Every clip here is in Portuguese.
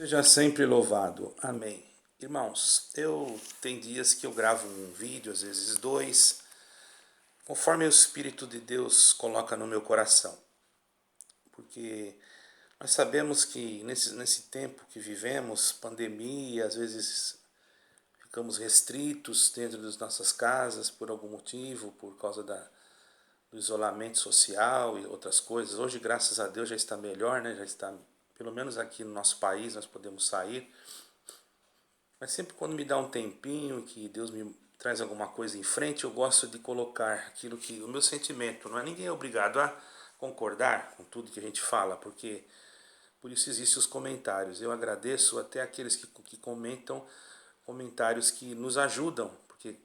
Seja sempre louvado. Amém. Irmãos, eu tem dias que eu gravo um vídeo, às vezes dois, conforme o Espírito de Deus coloca no meu coração. Porque nós sabemos que nesse tempo que vivemos, pandemia, às vezes ficamos restritos dentro das nossas casas por algum motivo, por causa do isolamento social e outras coisas. Hoje, graças a Deus, já está melhor, né? Já está, pelo menos aqui no nosso país, nós podemos sair. Mas sempre quando me dá um tempinho, que Deus me traz alguma coisa em frente, eu gosto de colocar aquilo que o meu sentimento. Não é ninguém é obrigado a concordar com tudo que a gente fala, porque por isso existem os comentários. Eu agradeço até aqueles que comentam comentários que nos ajudam, porque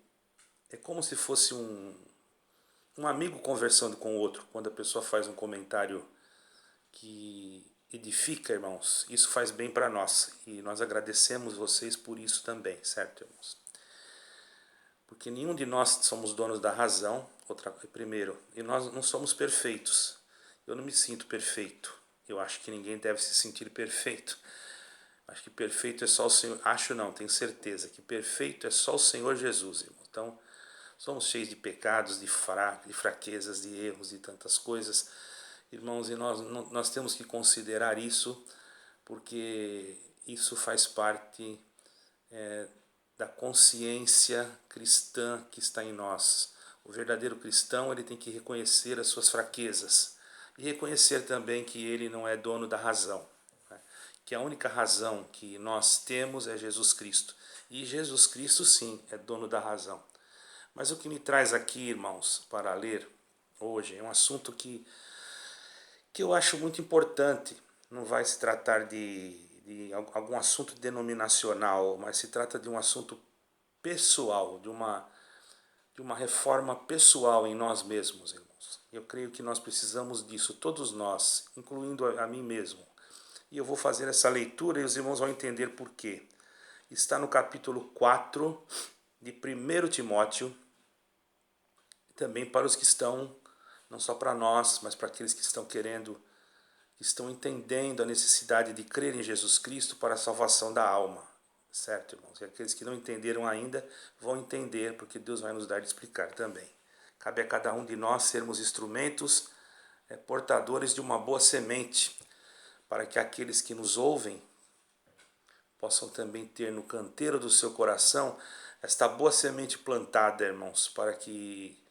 é como se fosse um amigo conversando com o outro. Quando a pessoa faz um comentário que edifica, irmãos, isso faz bem para nós. E nós agradecemos vocês por isso também, certo, irmãos? Porque nenhum de nós somos donos da razão, primeiro, e nós não somos perfeitos. Eu não me sinto perfeito. Eu acho que ninguém deve se sentir perfeito. Acho que perfeito é só o Senhor. Acho não, tenho certeza que perfeito é só o Senhor Jesus, irmão. Então, somos cheios de pecados, de fraquezas, de erros, de tantas coisas, irmãos, e nós temos que considerar isso, porque isso faz parte da consciência cristã que está em nós. O verdadeiro cristão, ele tem que reconhecer as suas fraquezas e reconhecer também que ele não é dono da razão, né? Que a única razão que nós temos é Jesus Cristo. E Jesus Cristo, sim, é dono da razão. Mas o que me traz aqui, irmãos, para ler hoje é um assunto que eu acho muito importante. Não vai se tratar de algum assunto denominacional, mas se trata de um assunto pessoal, de uma reforma pessoal em nós mesmos, irmãos. Eu creio que nós precisamos disso, todos nós, incluindo a mim mesmo. E eu vou fazer essa leitura e os irmãos vão entender por quê. Está no capítulo 4 de 1 Timóteo, também para os que estão, não só para nós, mas para aqueles que estão querendo, que estão entendendo a necessidade de crer em Jesus Cristo para a salvação da alma. Certo, irmãos? E aqueles que não entenderam ainda vão entender, porque Deus vai nos dar de explicar também. Cabe a cada um de nós sermos instrumentos portadores de uma boa semente, para que aqueles que nos ouvem possam também ter no canteiro do seu coração esta boa semente plantada, irmãos, para que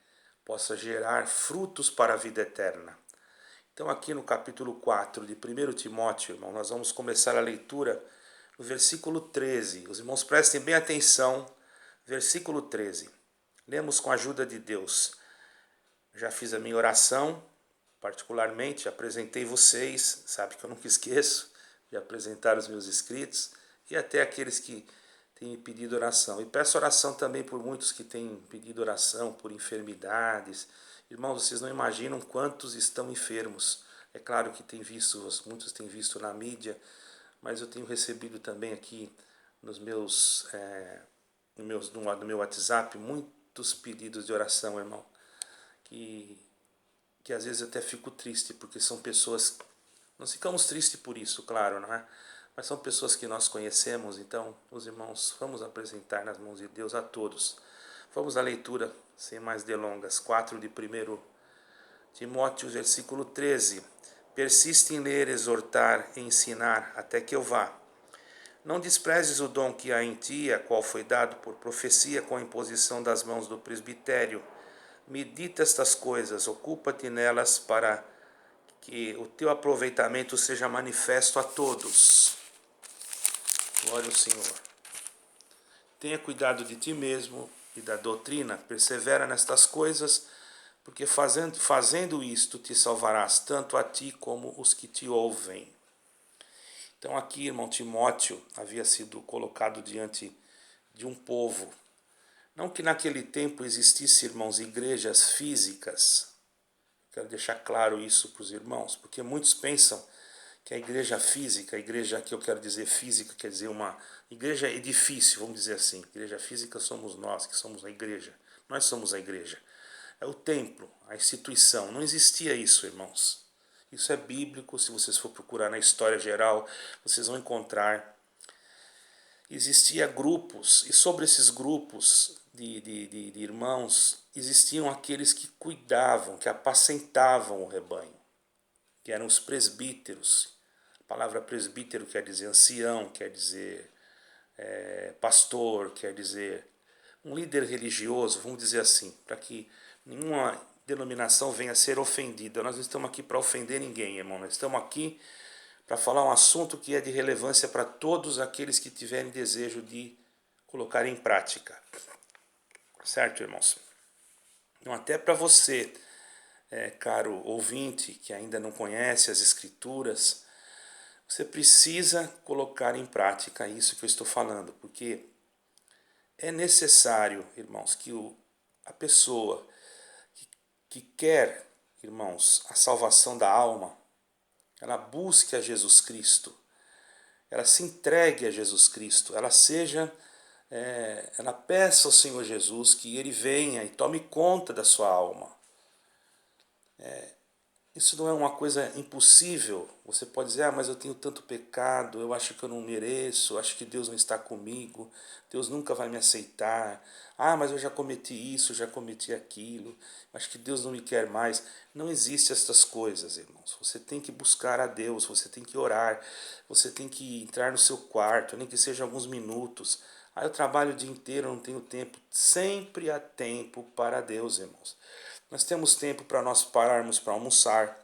possa gerar frutos para a vida eterna. Então, aqui no capítulo 4 de 1 Timóteo, irmão, nós vamos começar a leitura no versículo 13. Os irmãos prestem bem atenção, versículo 13. Lemos com a ajuda de Deus. Já fiz a minha oração, particularmente, apresentei vocês, sabe que eu nunca esqueço de apresentar os meus inscritos e até aqueles que têm me pedido oração. E peço oração também por muitos que têm pedido oração por enfermidades. Irmãos, vocês não imaginam quantos estão enfermos. É claro que muitos têm visto na mídia, mas eu tenho recebido também aqui nos meus, no meu WhatsApp muitos pedidos de oração, irmão. Que, que às vezes eu até fico triste, porque são pessoas. Nós ficamos tristes por isso, claro, não é? Mas são pessoas que nós conhecemos, então, os irmãos, vamos apresentar nas mãos de Deus a todos. Vamos à leitura, sem mais delongas, 4 de 1 Timóteo, versículo 13. Persiste em ler, exortar e ensinar até que eu vá. Não desprezes o dom que há em ti, a qual foi dado por profecia com a imposição das mãos do presbitério. Medita estas coisas, ocupa-te nelas para que o teu aproveitamento seja manifesto a todos. Glória ao Senhor. Tenha cuidado de ti mesmo e da doutrina, persevera nestas coisas, porque fazendo isto te salvarás tanto a ti como os que te ouvem. Então aqui, irmão Timóteo, havia sido colocado diante de um povo. Não que naquele tempo existisse, irmãos, igrejas físicas. Quero deixar claro isso para os irmãos, porque muitos pensam que a igreja física, a igreja que eu quero dizer física, quer dizer uma igreja edifício, vamos dizer assim. Igreja física somos nós, que somos a igreja. Nós somos a igreja. É o templo, a instituição. Não existia isso, irmãos. Isso é bíblico, se vocês for procurar na história geral, vocês vão encontrar. Existia grupos, e sobre esses grupos de irmãos, existiam aqueles que cuidavam, que apacentavam o rebanho, que eram os presbíteros. A palavra presbítero quer dizer ancião, quer dizer pastor, quer dizer um líder religioso, vamos dizer assim, para que nenhuma denominação venha a ser ofendida. Nós não estamos aqui para ofender ninguém, irmão. Nós estamos aqui para falar um assunto que é de relevância para todos aqueles que tiverem desejo de colocar em prática. Certo, irmãos? Então, até para você, caro ouvinte, que ainda não conhece as Escrituras, você precisa colocar em prática isso que eu estou falando, porque é necessário, irmãos, que a pessoa que quer, irmãos, a salvação da alma, ela busque a Jesus Cristo, ela se entregue a Jesus Cristo, ela peça ao Senhor Jesus que Ele venha e tome conta da sua alma. Isso não é uma coisa impossível. Você pode dizer, mas eu tenho tanto pecado, eu acho que eu não mereço, eu acho que Deus não está comigo, Deus nunca vai me aceitar. Mas eu já cometi isso, já cometi aquilo, acho que Deus não me quer mais. Não existe essas coisas, irmãos. Você tem que buscar a Deus, você tem que orar, você tem que entrar no seu quarto, nem que seja alguns minutos. Eu trabalho o dia inteiro, eu não tenho tempo. Sempre há tempo para Deus, irmãos. Nós temos tempo para nós pararmos para almoçar,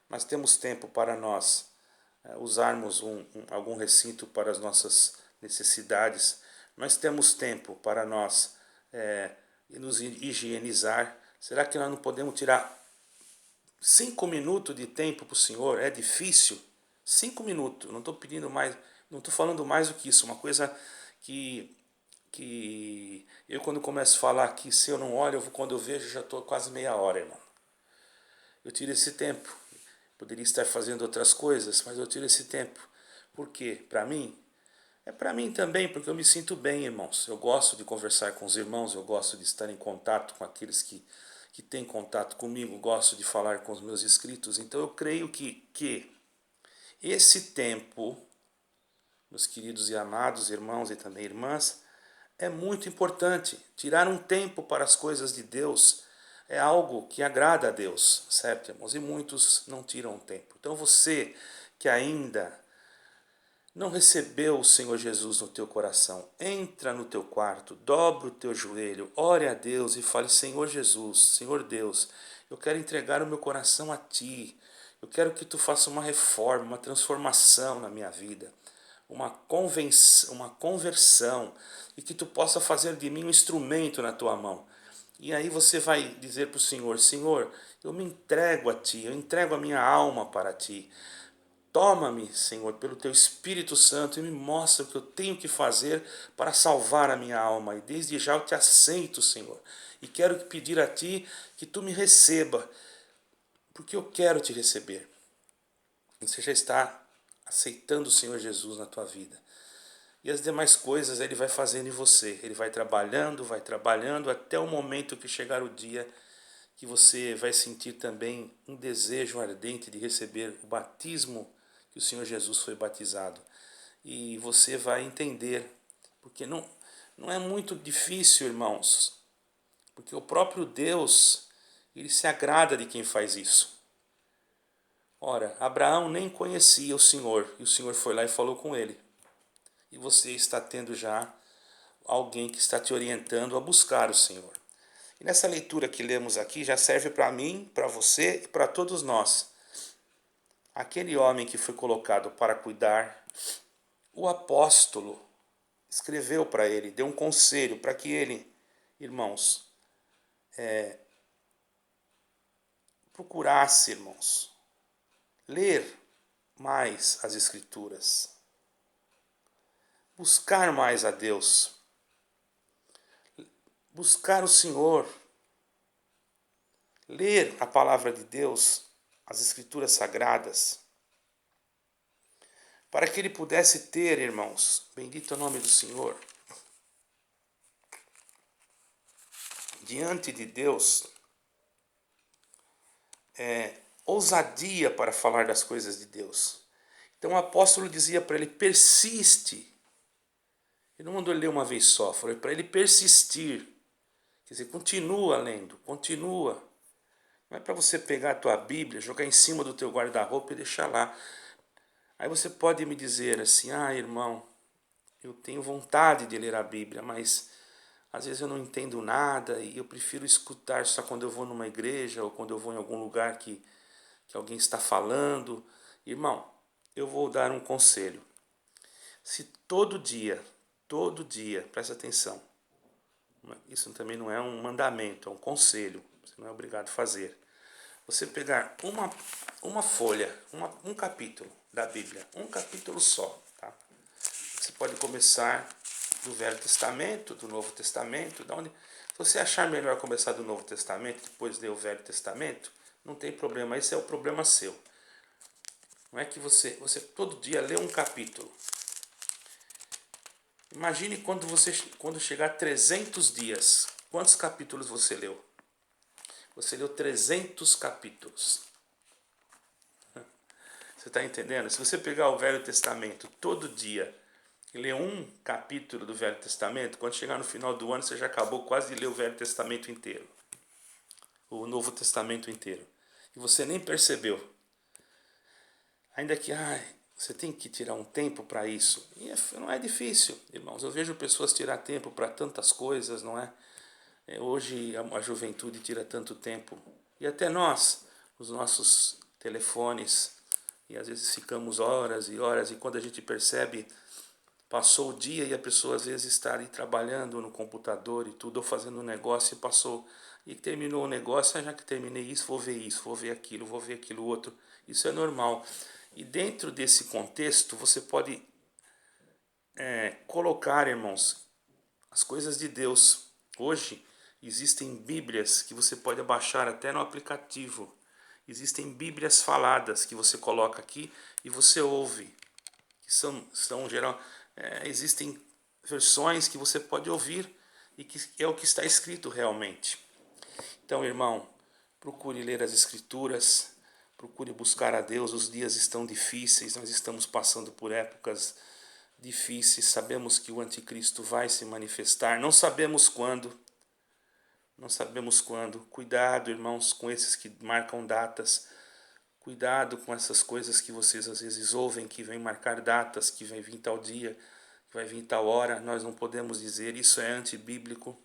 nós temos tempo para nós usarmos algum recinto para as nossas necessidades, nós temos tempo para nós nos higienizar. Será que nós não podemos tirar 5 minutos de tempo para o Senhor? É difícil? 5 minutos, não estou pedindo mais, não estou falando mais do que isso, uma coisa que eu quando começo a falar aqui, se eu não olho, quando eu vejo, já estou quase meia hora, irmão. Eu tiro esse tempo. Poderia estar fazendo outras coisas, mas eu tiro esse tempo. Por quê? Para mim? É para mim também, porque eu me sinto bem, irmãos. Eu gosto de conversar com os irmãos, eu gosto de estar em contato com aqueles que têm contato comigo, gosto de falar com os meus inscritos. Então eu creio que esse tempo, meus queridos e amados irmãos e também irmãs, é muito importante. Tirar um tempo para as coisas de Deus é algo que agrada a Deus, certo, irmãos? E muitos não tiram tempo. Então você que ainda não recebeu o Senhor Jesus no teu coração, entra no teu quarto, dobra o teu joelho, ore a Deus e fale: Senhor Jesus, Senhor Deus, eu quero entregar o meu coração a Ti. Eu quero que Tu faça uma reforma, uma transformação na minha vida, uma conversão, e que Tu possa fazer de mim um instrumento na Tua mão. E aí você vai dizer para o Senhor: Senhor, eu me entrego a Ti, eu entrego a minha alma para Ti. Toma-me, Senhor, pelo Teu Espírito Santo e me mostra o que eu tenho que fazer para salvar a minha alma. E desde já eu Te aceito, Senhor. E quero pedir a Ti que Tu me receba, porque eu quero Te receber. Você já está aceitando o Senhor Jesus na tua vida. E as demais coisas Ele vai fazendo em você. Ele vai trabalhando até o momento que chegar o dia que você vai sentir também um desejo ardente de receber o batismo que o Senhor Jesus foi batizado. E você vai entender, porque não é muito difícil, irmãos, porque o próprio Deus, Ele se agrada de quem faz isso. Ora, Abraão nem conhecia o Senhor, e o Senhor foi lá e falou com ele. E você está tendo já alguém que está te orientando a buscar o Senhor. E nessa leitura que lemos aqui já serve para mim, para você e para todos nós. Aquele homem que foi colocado para cuidar, o apóstolo escreveu para ele, deu um conselho para que ele, irmãos, procurasse, irmãos, ler mais as Escrituras, buscar mais a Deus, buscar o Senhor, ler a palavra de Deus, as Escrituras Sagradas, para que ele pudesse ter, irmãos, bendito é o nome do Senhor, diante de Deus, ousadia para falar das coisas de Deus. Então o apóstolo dizia para ele: persiste. Ele não mandou ele ler uma vez só, falou para ele persistir. Quer dizer, continua lendo, continua. Não é para você pegar a tua Bíblia, jogar em cima do teu guarda-roupa e deixar lá. Aí você pode me dizer assim: ah, irmão, eu tenho vontade de ler a Bíblia, mas às vezes eu não entendo nada e eu prefiro escutar só quando eu vou numa igreja ou quando eu vou em algum lugar que alguém está falando. Irmão, eu vou dar um conselho. Se todo dia, presta atenção, isso também não é um mandamento, é um conselho, você não é obrigado a fazer. Você pegar uma folha, um capítulo da Bíblia, um capítulo só, tá? Você pode começar do Velho Testamento, do Novo Testamento, da onde se você achar melhor começar do Novo Testamento, depois ler o Velho Testamento, não tem problema, esse é o problema seu. Não é que você todo dia lê um capítulo. Imagine quando chegar a 300 dias, quantos capítulos você leu? Você leu 300 capítulos. Você está entendendo? Se você pegar o Velho Testamento todo dia e ler um capítulo do Velho Testamento, quando chegar no final do ano você já acabou quase de ler o Velho Testamento inteiro. O Novo Testamento inteiro. E você nem percebeu. Ainda que você tem que tirar um tempo para isso. E não é difícil, irmãos. Eu vejo pessoas tirar tempo para tantas coisas, não é? Hoje a juventude tira tanto tempo. E até nós, os nossos telefones, e às vezes ficamos horas e horas, e quando a gente percebe, passou o dia e a pessoa às vezes está ali trabalhando no computador e tudo, ou fazendo um negócio e passou, e terminou o negócio, já que terminei isso, vou ver aquilo outro. Isso é normal. E dentro desse contexto, você pode colocar, irmãos, as coisas de Deus. Hoje existem Bíblias que você pode baixar até no aplicativo. Existem Bíblias faladas que você coloca aqui e você ouve. Que são geral, existem versões que você pode ouvir e que é o que está escrito realmente. Então, irmão, procure ler as Escrituras, procure buscar a Deus. Os dias estão difíceis, nós estamos passando por épocas difíceis, sabemos que o anticristo vai se manifestar, não sabemos quando. Não sabemos quando. Cuidado, irmãos, com esses que marcam datas. Cuidado com essas coisas que vocês às vezes ouvem, que vêm marcar datas, que vai vir tal dia, que vai vir tal hora. Nós não podemos dizer, isso é antibíblico.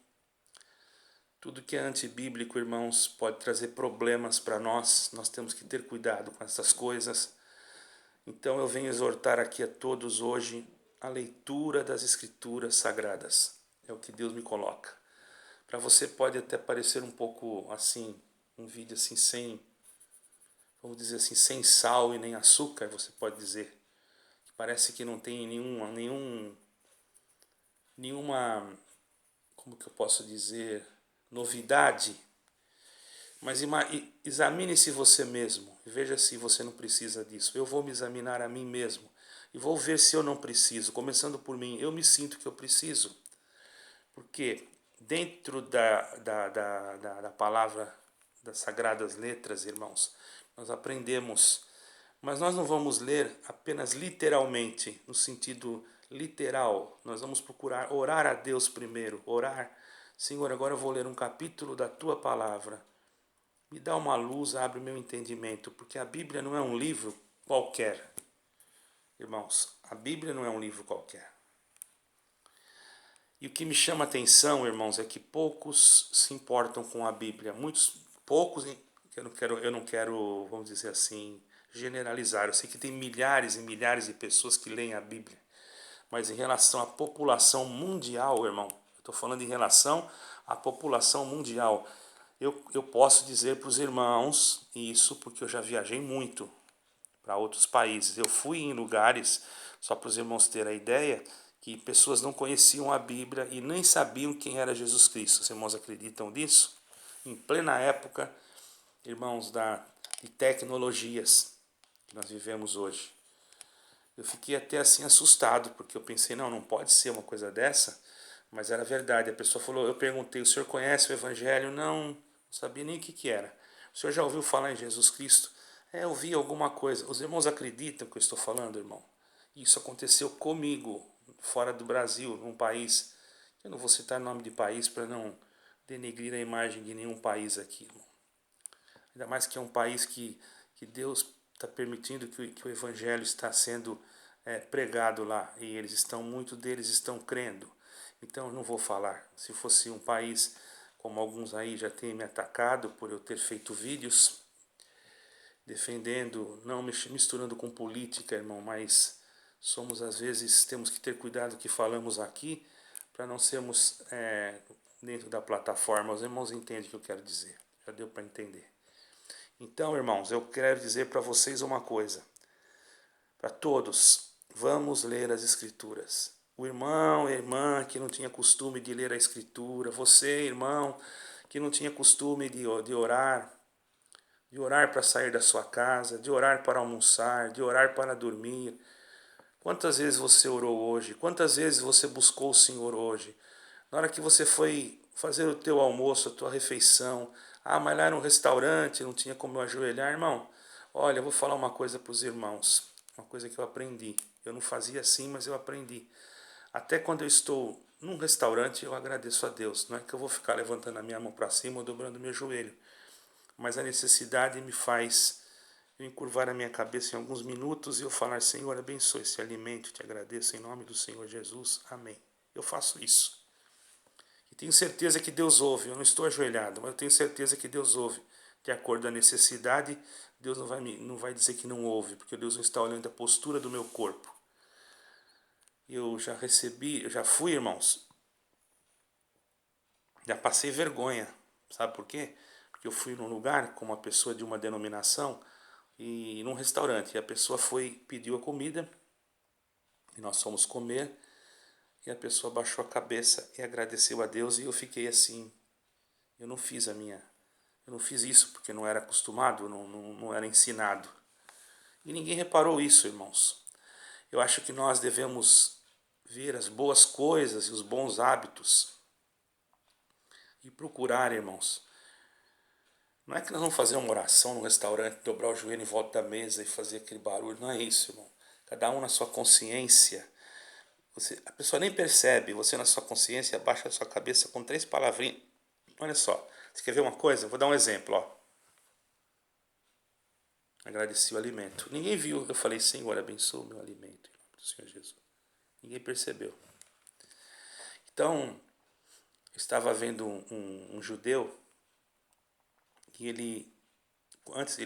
Tudo que é antibíblico, irmãos, pode trazer problemas para nós. Nós temos que ter cuidado com essas coisas. Então eu venho exortar aqui a todos hoje a leitura das Escrituras Sagradas. É o que Deus me coloca. Para você pode até parecer um pouco assim, um vídeo assim sem, vamos dizer assim, sem sal e nem açúcar, você pode dizer. Parece que não tem nenhuma, como que eu posso dizer, novidade. Mas examine-se você mesmo e veja se você não precisa disso. Eu vou me examinar a mim mesmo e vou ver se eu não preciso. Começando por mim, eu me sinto que eu preciso. Porque dentro da palavra das Sagradas Letras, irmãos, nós aprendemos, mas nós não vamos ler apenas literalmente, no sentido literal. Nós vamos procurar orar a Deus primeiro, orar. Senhor, agora eu vou ler um capítulo da Tua Palavra. Me dá uma luz, abre o meu entendimento, porque a Bíblia não é um livro qualquer. Irmãos, a Bíblia não é um livro qualquer. E o que me chama a atenção, irmãos, é que poucos se importam com a Bíblia. Poucos, eu não quero, vamos dizer assim, generalizar. Eu sei que tem milhares e milhares de pessoas que leem a Bíblia. Mas em relação à população mundial, irmão, eu estou falando em relação à população mundial. Eu posso dizer para os irmãos isso porque eu já viajei muito para outros países. Eu fui em lugares, só para os irmãos terem a ideia, que pessoas não conheciam a Bíblia e nem sabiam quem era Jesus Cristo. Os irmãos acreditam nisso? Em plena época, irmãos, de tecnologias que nós vivemos hoje. Eu fiquei até assim assustado, porque eu pensei, não pode ser uma coisa dessa, mas era verdade. A pessoa falou, eu perguntei, o senhor conhece o Evangelho? Não sabia nem o que era. O senhor já ouviu falar em Jesus Cristo? eu vi alguma coisa. Os irmãos acreditam que eu estou falando, irmão? Isso aconteceu comigo, fora do Brasil, num país. Eu não vou citar nome de país para não denegrir a imagem de nenhum país aqui, irmão. Ainda mais que é um país que Deus está permitindo que o evangelho está sendo pregado lá. E muitos deles estão crendo. Então eu não vou falar. Se fosse um país como alguns aí já têm me atacado por eu ter feito vídeos defendendo, não misturando com política, irmão, mas às vezes, temos que ter cuidado que falamos aqui para não sermos dentro da plataforma. Os irmãos entendem o que eu quero dizer, já deu para entender. Então, irmãos, eu quero dizer para vocês uma coisa, para todos, vamos ler as Escrituras. O irmão, a irmã que não tinha costume de ler a Escritura, você, irmão, que não tinha costume de orar para sair da sua casa, de orar para almoçar, de orar para dormir. Quantas vezes você orou hoje? Quantas vezes você buscou o Senhor hoje? Na hora que você foi fazer o teu almoço, a tua refeição, mas lá era um restaurante, não tinha como eu ajoelhar, irmão. Olha, eu vou falar uma coisa para os irmãos, uma coisa que eu aprendi. Eu não fazia assim, mas eu aprendi. Até quando eu estou num restaurante, eu agradeço a Deus. Não é que eu vou ficar levantando a minha mão para cima ou dobrando meu joelho, mas a necessidade me faz eu encurvar a minha cabeça em alguns minutos e eu falar: Senhor, abençoe esse alimento, te agradeço em nome do Senhor Jesus, amém. Eu faço isso. E tenho certeza que Deus ouve, eu não estou ajoelhado, mas eu tenho certeza que Deus ouve. De acordo com a necessidade, Deus não vai dizer que não ouve, porque Deus não está olhando a postura do meu corpo. Eu já recebi, eu já fui, irmãos, já passei vergonha. Sabe por quê? Porque eu fui num lugar com uma pessoa de uma denominação e num restaurante. E a pessoa pediu a comida e nós fomos comer. E a pessoa baixou a cabeça e agradeceu a Deus. E eu fiquei assim. Eu não fiz eu não fiz isso porque não era acostumado, não era ensinado. E ninguém reparou isso, irmãos. Eu acho que nós devemos ver as boas coisas e os bons hábitos e procurar, irmãos. Não é que nós vamos fazer uma oração no restaurante, dobrar o joelho em volta da mesa e fazer aquele barulho. Não é isso, irmão. Cada um na sua consciência. A pessoa nem percebe. Você na sua consciência abaixa a sua cabeça com 3 palavrinhas. Olha só. Você quer ver uma coisa? Vou dar um exemplo. Ó. Agradeci o alimento. Ninguém viu. Eu falei: Senhor, abençoa o meu alimento. Em nome do Senhor Jesus. Ninguém percebeu. Então, eu estava vendo um judeu que ele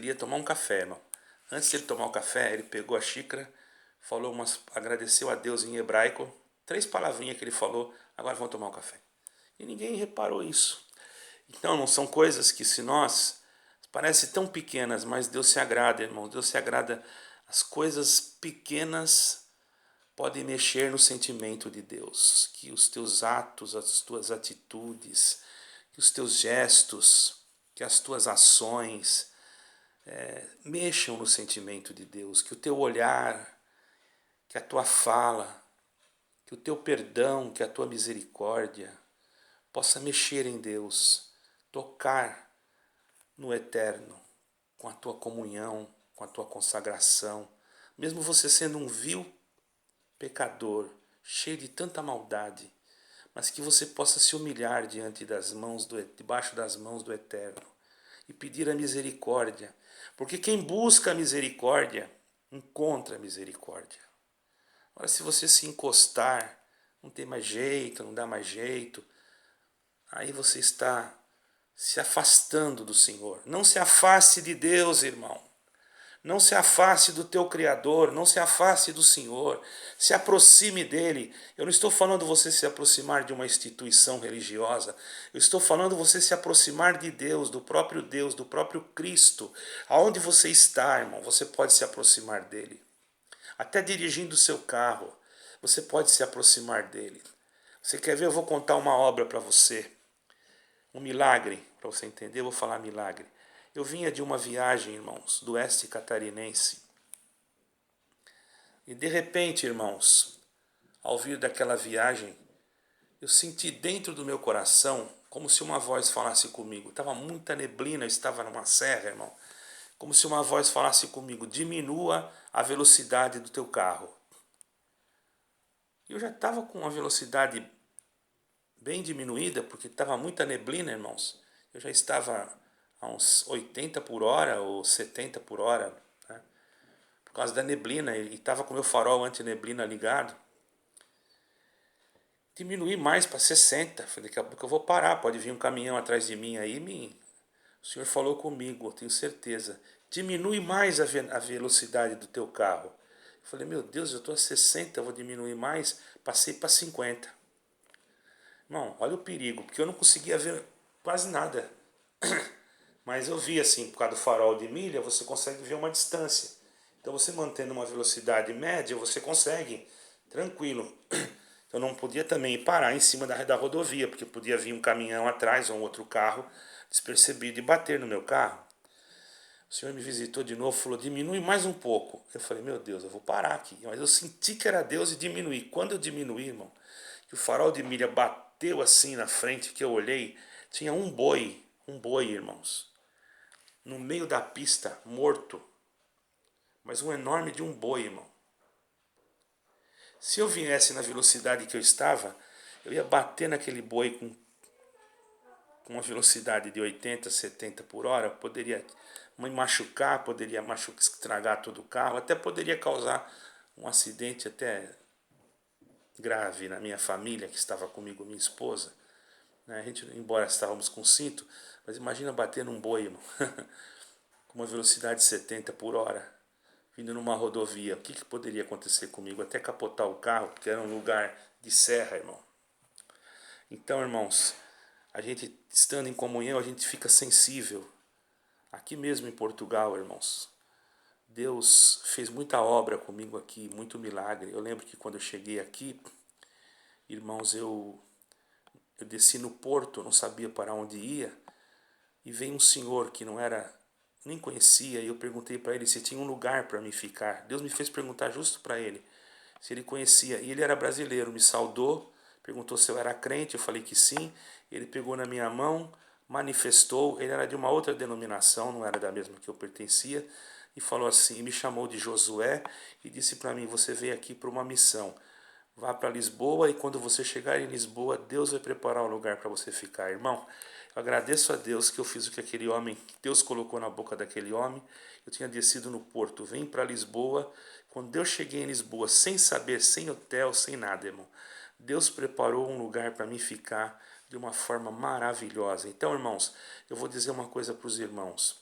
ia tomar um café, irmão. Antes de ele tomar o café, ele pegou a xícara, agradeceu a Deus em hebraico, 3 palavrinhas que ele falou: agora vamos tomar um café. E ninguém reparou isso. Então, não são coisas que, se nós parecem tão pequenas, mas Deus se agrada, irmão. Deus se agrada. As coisas pequenas podem mexer no sentimento de Deus. Que os teus atos, as tuas atitudes, que os teus gestos, que as tuas ações mexam no sentimento de Deus. Que o teu olhar, que a tua fala, que o teu perdão, que a tua misericórdia possa mexer em Deus, tocar no eterno, com a tua comunhão, com a tua consagração, mesmo você sendo um vil pecador, cheio de tanta maldade, mas que você possa se humilhar debaixo das mãos do Eterno e pedir a misericórdia, porque quem busca a misericórdia encontra a misericórdia. Agora, se você se encostar, não tem mais jeito, não dá mais jeito, aí você está se afastando do Senhor. Não se afaste de Deus, irmão. Não se afaste do teu Criador, não se afaste do Senhor, se aproxime dele. Eu não estou falando você se aproximar de uma instituição religiosa, eu estou falando você se aproximar de Deus, do próprio Cristo. Aonde você está, irmão, você pode se aproximar dele. Até dirigindo o seu carro, você pode se aproximar dele. Você quer ver? Eu vou contar uma obra para você. Um milagre, para você entender, eu vou falar milagre. Eu vinha de uma viagem, irmãos, do oeste catarinense. E de repente, irmãos, ao vir daquela viagem, eu senti dentro do meu coração como se uma voz falasse comigo. Estava muita neblina, eu estava numa serra, irmão. como se uma voz falasse comigo: diminua a velocidade do teu carro. Eu já estava com uma velocidade bem diminuída, porque estava muita neblina, irmãos. Eu já estava a uns 80 por hora ou 70 por hora, né? Por causa da neblina, e estava com o meu farol anti-neblina ligado. Diminuí mais para 60. Falei, daqui a pouco eu vou parar, pode vir um caminhão atrás de mim aí. O senhor falou comigo, eu tenho certeza. Diminui mais a velocidade do teu carro. Eu falei, meu Deus, eu estou a 60, eu vou diminuir mais. Passei para 50. Não, olha o perigo, porque eu não conseguia ver quase nada. Mas eu vi assim, por causa do farol de milha, você consegue ver uma distância. Então você mantendo uma velocidade média, você consegue, tranquilo. Eu não podia também parar em cima da rodovia, porque podia vir um caminhão atrás ou um outro carro despercebido e bater no meu carro. O senhor me visitou de novo, falou, diminui mais um pouco. Eu falei, meu Deus, eu vou parar aqui. Mas eu senti que era Deus e diminuí. Quando eu diminuí, irmão, que o farol de milha bateu assim na frente, que eu olhei, tinha um boi, irmãos, no meio da pista, morto. Mas um enorme de um boi, irmão. Se eu viesse na velocidade que eu estava, eu ia bater naquele boi com uma velocidade de 80, 70 por hora, poderia me machucar, estragar todo o carro, até poderia causar um acidente até grave na minha família, que estava comigo, minha esposa. A gente, embora estávamos com cinto, mas imagina bater num boi, irmão, com uma velocidade de 70 por hora, vindo numa rodovia. O que poderia acontecer comigo? Até capotar o carro, porque era um lugar de serra, irmão. Então, irmãos, a gente estando em comunhão, a gente fica sensível. Aqui mesmo em Portugal, irmãos, Deus fez muita obra comigo aqui, muito milagre. Eu lembro que quando eu cheguei aqui, irmãos, eu desci no porto, não sabia para onde ia, e veio um senhor que não era, nem conhecia, e eu perguntei para ele se tinha um lugar para mim ficar. Deus me fez perguntar justo para ele se ele conhecia, e ele era brasileiro, me saudou, perguntou se eu era crente, eu falei que sim. Ele pegou na minha mão, manifestou, ele era de uma outra denominação, não era da mesma que eu pertencia, e falou assim, me chamou de Josué e disse para mim, você veio aqui para uma missão, vá para Lisboa, e quando você chegar em Lisboa, Deus vai preparar um lugar para você ficar. Irmão, eu agradeço a Deus que eu fiz o que aquele homem, que Deus colocou na boca daquele homem. Eu tinha descido no porto, vim para Lisboa. Quando eu cheguei em Lisboa, sem saber, sem hotel, sem nada, irmão, Deus preparou um lugar para mim ficar de uma forma maravilhosa. Então, irmãos, eu vou dizer uma coisa para os irmãos.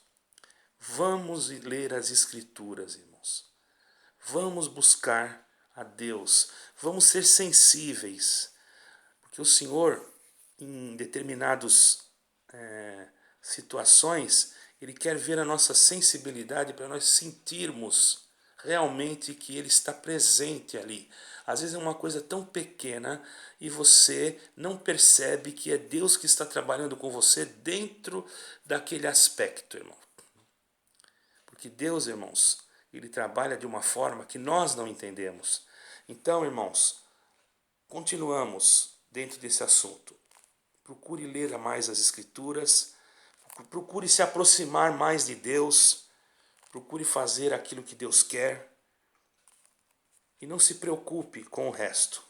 Vamos ler as Escrituras, irmãos. Vamos buscar a Deus. Vamos ser sensíveis. Porque o Senhor, em determinadas situações, Ele quer ver a nossa sensibilidade para nós sentirmos realmente que Ele está presente ali. Às vezes é uma coisa tão pequena e você não percebe que é Deus que está trabalhando com você dentro daquele aspecto, irmão. Porque Deus, irmãos, Ele trabalha de uma forma que nós não entendemos. Então, irmãos, continuamos dentro desse assunto. Procure ler mais as Escrituras, procure se aproximar mais de Deus, procure fazer aquilo que Deus quer e não se preocupe com o resto.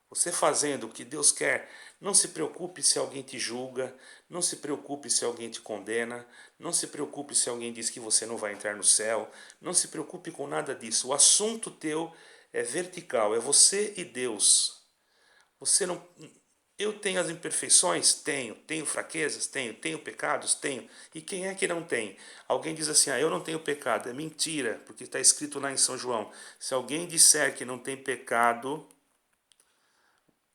Você fazendo o que Deus quer, não se preocupe se alguém te julga, não se preocupe se alguém te condena, não se preocupe se alguém diz que você não vai entrar no céu, não se preocupe com nada disso. O assunto teu é vertical, é você e Deus. Você não... Eu tenho as imperfeições? Tenho fraquezas? Tenho pecados? Tenho. E quem é que não tem? Alguém diz assim, eu não tenho pecado. É mentira, porque está escrito lá em São João. Se alguém disser que não tem pecado,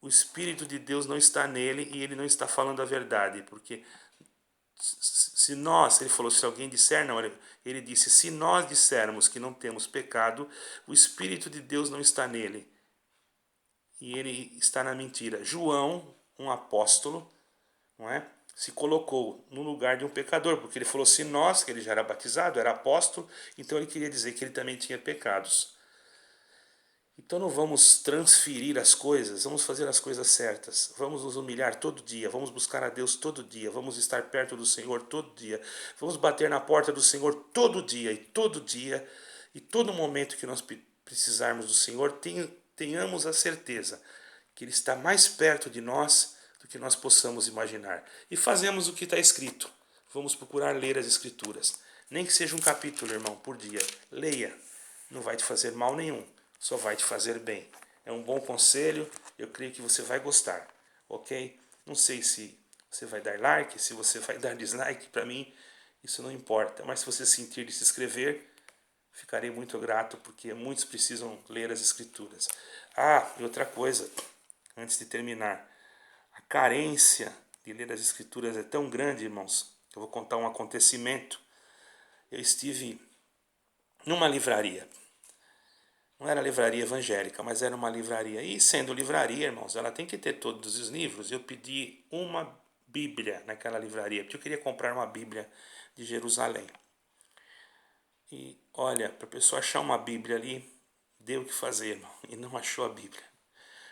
o Espírito de Deus não está nele e ele não está falando a verdade. Porque se nós, ele falou, se alguém disser, não, ele disse, se nós dissermos que não temos pecado, o Espírito de Deus não está nele e ele está na mentira. João, um apóstolo, não é? Se colocou no lugar de um pecador, porque ele falou, se nós, que ele já era batizado, era apóstolo, então ele queria dizer que ele também tinha pecados. Então não vamos transferir as coisas, vamos fazer as coisas certas. Vamos nos humilhar todo dia, vamos buscar a Deus todo dia, vamos estar perto do Senhor todo dia. Vamos bater na porta do Senhor todo dia e todo momento que nós precisarmos do Senhor, tenhamos a certeza que Ele está mais perto de nós do que nós possamos imaginar. E fazemos o que está escrito. Vamos procurar ler as Escrituras. Nem que seja um capítulo, irmão, por dia. Leia. Não vai te fazer mal nenhum. Só vai te fazer bem. É um bom conselho. Eu creio que você vai gostar. Ok? Não sei se você vai dar like, se você vai dar dislike. Para mim, isso não importa. Mas se você sentir de se inscrever, ficarei muito grato, porque muitos precisam ler as Escrituras. Ah, e outra coisa, antes de terminar. A carência de ler as Escrituras é tão grande, irmãos. Eu vou contar um acontecimento. Eu estive numa livraria. Não era livraria evangélica, mas era uma livraria. E sendo livraria, irmãos, ela tem que ter todos os livros. Eu pedi uma Bíblia naquela livraria, porque eu queria comprar uma Bíblia de Jerusalém. E olha, para a pessoa achar uma Bíblia ali, deu o que fazer, irmão, e não achou a Bíblia.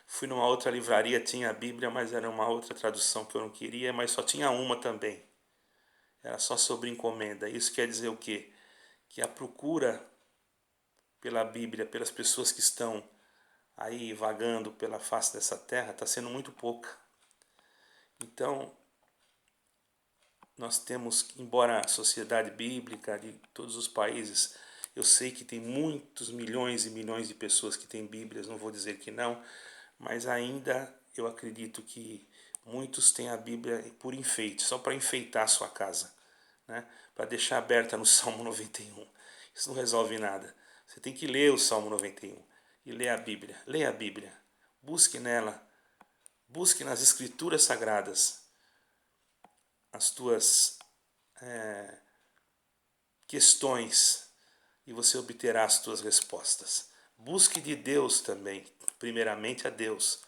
Fui numa outra livraria, tinha a Bíblia, mas era uma outra tradução que eu não queria, mas só tinha uma também. Era só sobre encomenda. Isso quer dizer o quê? Que a procura pela Bíblia, pelas pessoas que estão aí vagando pela face dessa terra, está sendo muito pouca. Então, nós temos, embora a sociedade bíblica de todos os países, eu sei que tem muitos milhões e milhões de pessoas que têm Bíblias, não vou dizer que não, mas ainda eu acredito que muitos têm a Bíblia por enfeite, só para enfeitar a sua casa, né? Para deixar aberta no Salmo 91. Isso não resolve nada. Você tem que ler o Salmo 91 e ler a Bíblia. Leia a Bíblia. Busque nela. Busque nas Escrituras Sagradas as tuas questões e você obterá as tuas respostas. Busque de Deus também, primeiramente a Deus.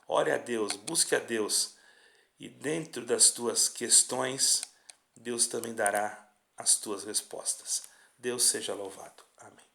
Ore a Deus, busque a Deus. E dentro das tuas questões, Deus também dará as tuas respostas. Deus seja louvado. Amém.